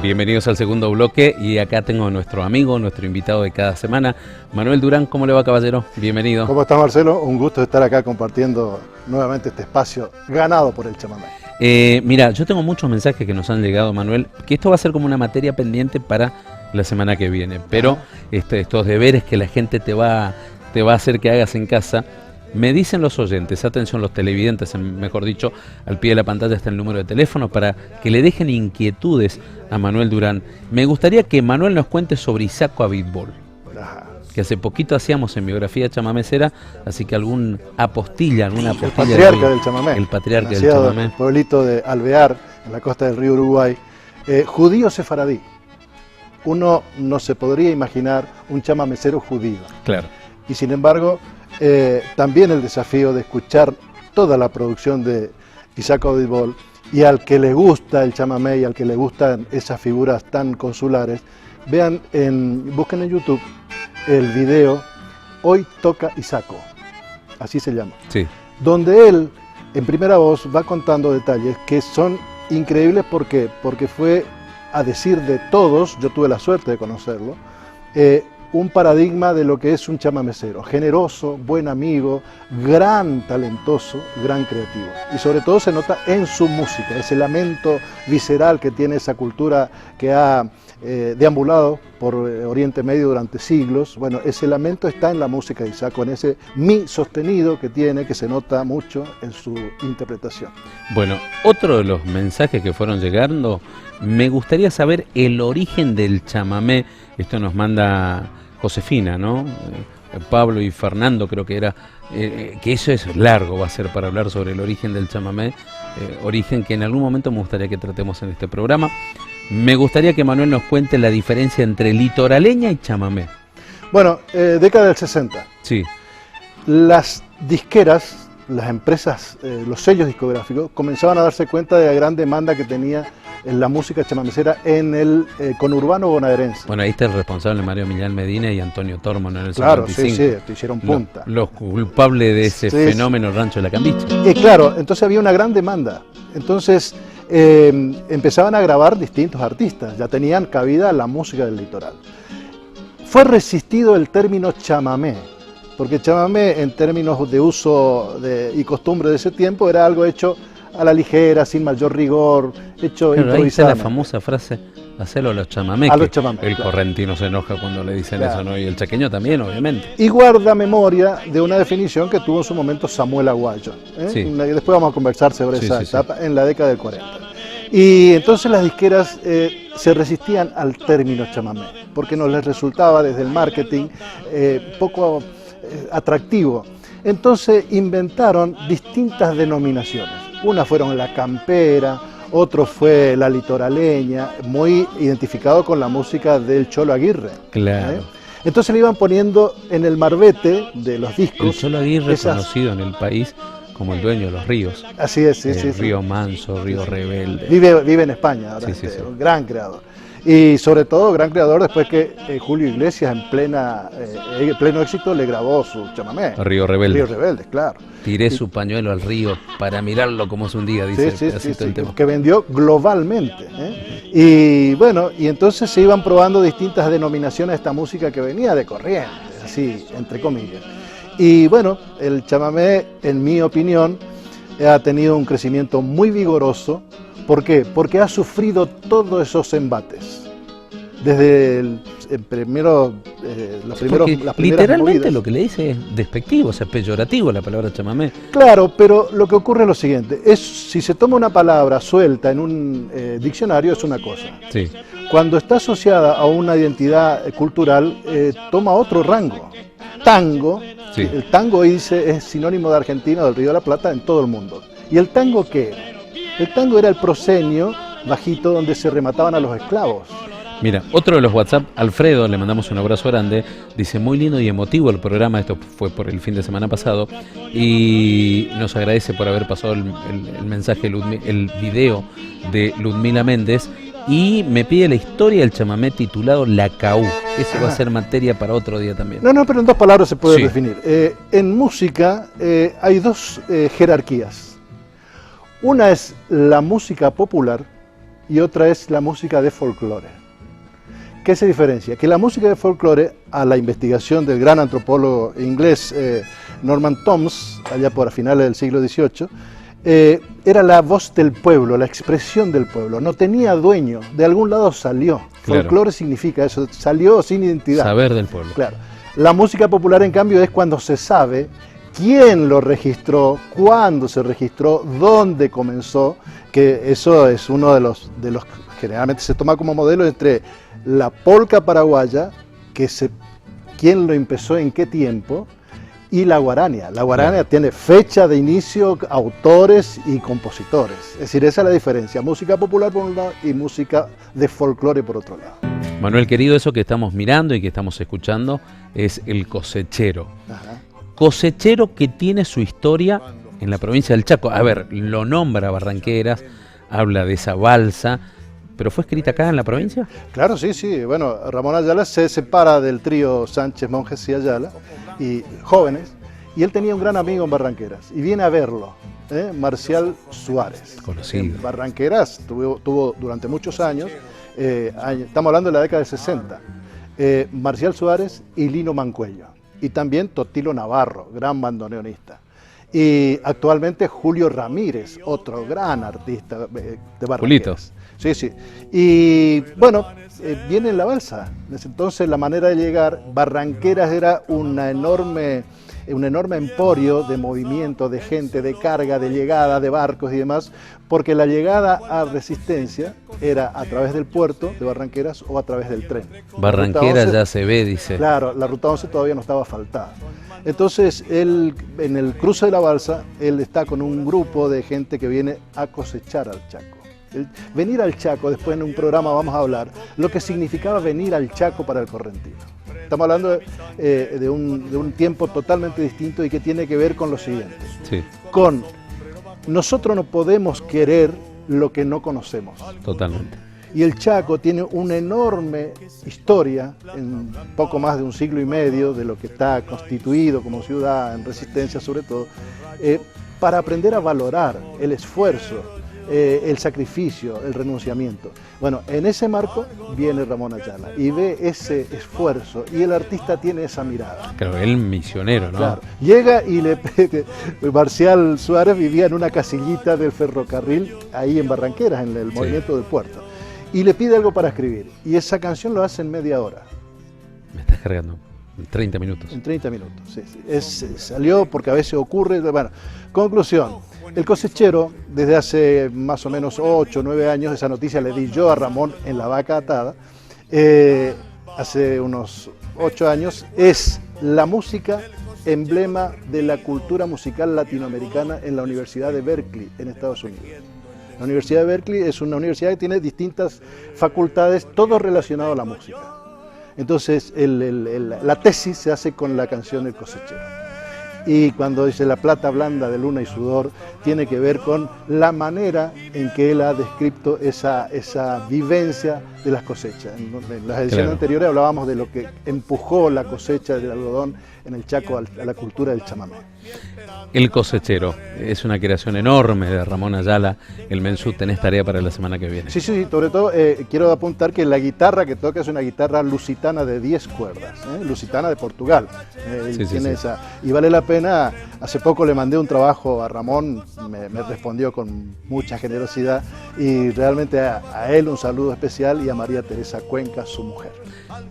Bienvenidos al segundo bloque y acá tengo a nuestro amigo, nuestro invitado de cada semana, Manuel Durán. ¿Cómo le va, caballero? Bienvenido. ¿Cómo estás, Marcelo? Un gusto estar acá compartiendo nuevamente este espacio ganado por el chamamé. Mira, yo tengo muchos mensajes que nos han llegado, Manuel, que esto va a ser como una materia pendiente para la semana que viene, pero estos deberes que la gente te va a hacer que hagas en casa. Me dicen los oyentes, atención los televidentes, mejor dicho, al pie de la pantalla está el número de teléfono para que le dejen inquietudes a Manuel Durán. Me gustaría que Manuel nos cuente sobre Isaco Abitbol, que hace poquito hacíamos en biografía chamamecera, así que alguna apostilla el patriarca del chamamé. El patriarca del chamamé. chamamé. El pueblito de Alvear, en la costa del río Uruguay, judío sefaradí. Uno no se podría imaginar un chamamecero judío. Claro. Y sin embargo, también el desafío de escuchar toda la producción de Isaco Abitbol, y al que le gusta el chamamé y al que le gustan esas figuras tan consulares, busquen en YouTube el video Hoy toca Isaco, así se llama, sí, donde él en primera voz va contando detalles que son increíbles. Porque fue, a decir de todos, yo tuve la suerte de conocerlo, un paradigma de lo que es un chamamecero: generoso, buen amigo, gran talentoso, gran creativo. Y sobre todo se nota en su música, ese lamento visceral que tiene esa cultura que ha deambulado por Oriente Medio durante siglos. Bueno, ese lamento está en la música de Isaco, en ese mi sostenido que tiene, que se nota mucho en su interpretación. Bueno, otro de los mensajes que fueron llegando, me gustaría saber el origen del chamamé. Esto nos manda Josefina, ¿no? Pablo y Fernando, creo que era, que eso es largo, va a ser para hablar sobre el origen del chamamé, origen que en algún momento me gustaría que tratemos en este programa. Me gustaría que Manuel nos cuente la diferencia entre litoraleña y chamamé. Bueno, década del 60. Sí. Las disqueras, las empresas, los sellos discográficos comenzaban a darse cuenta de la gran demanda que tenía la música chamamecera en el conurbano bonaerense. Bueno, ahí está el responsable Mario Millán Medina y Antonio Tormo en el 55. Claro, sí, hicieron punta. Los culpables de ese fenómeno Rancho de la Cambicha. Claro, entonces había una gran demanda. Entonces empezaban a grabar distintos artistas, ya tenían cabida la música del litoral. Fue resistido el término chamamé, porque chamamé, en términos de uso y costumbre de ese tiempo, era algo hecho a la ligera, sin mayor rigor, hecho improvisado. Ahí está la famosa frase, hacelo a los chamamé. A los chamamé, el claro. Correntino se enoja cuando le dicen eso, ¿no? Y el chaqueño también, obviamente. Y guarda memoria de una definición que tuvo en su momento Samuel Aguayo. Sí. Después vamos a conversar sobre esa etapa en la década del 40. Y entonces las disqueras se resistían al término chamamé, porque no les resultaba desde el marketing poco atractivo. Entonces inventaron distintas denominaciones. Una fueron la campera, otro fue la litoraleña, muy identificado con la música del Cholo Aguirre. Claro. Entonces le iban poniendo en el marbete de los discos. El Cholo Aguirre es conocido en el país como el dueño de los ríos. Así es, sí. Río Manso, Río Rebelde. Vive en España ahora, un gran creador. Y sobre todo, gran creador después que Julio Iglesias en pleno éxito le grabó su chamamé. Río Rebelde. Río Rebelde, claro. Tiré su pañuelo al río para mirarlo como es un día, dice el tema. Que vendió globalmente. Y bueno, y entonces se iban probando distintas denominaciones de esta música que venía de Corrientes, así, entre comillas. Y bueno, el chamamé, en mi opinión, ha tenido un crecimiento muy vigoroso. ¿Por qué? Porque ha sufrido todos esos embates. Desde las primeras literalmente movidas. Lo que le dice es despectivo, o sea, peyorativo la palabra chamamé. Claro, pero lo que ocurre es lo siguiente: si se toma una palabra suelta en un diccionario es una cosa. Sí. Cuando está asociada a una identidad cultural, toma otro rango. Tango, sí. El tango hoy es sinónimo de Argentina, del Río de la Plata, en todo el mundo. ¿Y el tango qué era? El tango era el proscenio bajito donde se remataban a los esclavos. Mira, otro de los WhatsApp, Alfredo, le mandamos un abrazo grande, dice: muy lindo y emotivo el programa, esto fue por el fin de semana pasado, y nos agradece por haber pasado el mensaje, el video de Ludmila Méndez, y me pide la historia del chamamé titulado La Caú. Eso va a ser materia para otro día también. No, pero en dos palabras se puede definir. En música hay dos jerarquías. Una es la música popular y otra es la música de folclore. ¿Qué se diferencia? Que la música de folclore, a la investigación del gran antropólogo inglés Norman Thoms, allá por a finales del siglo XVIII, era la voz del pueblo, la expresión del pueblo, no tenía dueño, de algún lado salió. Claro. Folclore significa eso, salió sin identidad. Saber del pueblo. Claro. La música popular, en cambio, es cuando se sabe quién lo registró, cuándo se registró, dónde comenzó, que eso es uno de los generalmente se toma como modelo entre la polca paraguaya, quién lo empezó en qué tiempo, y la guarania. La guarania tiene fecha de inicio, autores y compositores. Es decir, esa es la diferencia. Música popular por un lado y música de folclore por otro lado. Manuel querido, eso que estamos mirando y que estamos escuchando es El Cosechero. Ajá. Cosechero que tiene su historia en la provincia del Chaco. A ver, lo nombra Barranqueras, habla de esa balsa, pero ¿fue escrita acá en la provincia? Claro, sí, sí. Bueno, Ramón Ayala se separa del trío Sánchez, Monjes y Ayala, y jóvenes, y él tenía un gran amigo en Barranqueras, y viene a verlo, Marcial Suárez. Conocido. En Barranqueras tuvo durante muchos años, estamos hablando de la década de 60, Marcial Suárez y Lino Mancuello, y también Totilo Navarro, gran bandoneonista. Y actualmente Julio Ramírez, otro gran artista de Barranqueras. Julito. Sí, sí. Y bueno, viene en la balsa. Desde entonces la manera de llegar, Barranqueras era un enorme emporio de movimiento, de gente, de carga, de llegada, de barcos y demás, porque la llegada a Resistencia era a través del puerto de Barranqueras o a través del tren. Barranqueras ya se ve, dice. Claro, la ruta 11 todavía no estaba asfaltada. Entonces, él, en el cruce de la balsa, él está con un grupo de gente que viene a cosechar al Chaco. Venir al Chaco, después en un programa vamos a hablar, lo que significaba venir al Chaco para el correntino. Estamos hablando de un tiempo totalmente distinto y que tiene que ver con lo siguiente. Sí. Con nosotros no podemos querer lo que no conocemos. Totalmente. Y el Chaco tiene una enorme historia, en poco más de un siglo y medio, de lo que está constituido como ciudad en Resistencia sobre todo, para aprender a valorar el esfuerzo, el sacrificio, el renunciamiento. Bueno, en ese marco viene Ramón Ayala y ve ese esfuerzo y el artista tiene esa mirada. Claro, él misionero, ¿no? Claro. Llega y Marcial Suárez vivía en una casillita del ferrocarril ahí en Barranqueras, en el movimiento del puerto, y le pide algo para escribir y esa canción lo hace en media hora. Me estás cargando. En 30 minutos. En 30 minutos, sí, sí. Salió porque a veces ocurre. Bueno, conclusión. El Cosechero, desde hace más o menos 8 o 9 años, esa noticia le di yo a Ramón en La Vaca Atada, hace unos 8 años, es la música emblema de la cultura musical latinoamericana en la Universidad de Berkeley, en Estados Unidos. La Universidad de Berkeley es una universidad que tiene distintas facultades, todo relacionado a la música. Entonces, la tesis se hace con la canción El Cosechero. Y cuando dice la plata blanda de luna y sudor, tiene que ver con la manera en que él ha descrito esa vivencia de las cosechas. En las ediciones anteriores hablábamos de lo que empujó la cosecha del algodón en el Chaco a la cultura del chamamé. El Cosechero es una creación enorme de Ramón Ayala. El Mensú, tenés tarea para la semana que viene. Sí, sí, sobre todo quiero apuntar que la guitarra que toca es una guitarra lusitana de 10 cuerdas, lusitana de Portugal. Tiene esa, y vale la pena. Hace poco le mandé un trabajo a Ramón, me respondió con mucha generosidad y realmente a él un saludo especial y a María Teresa Cuenca, su mujer.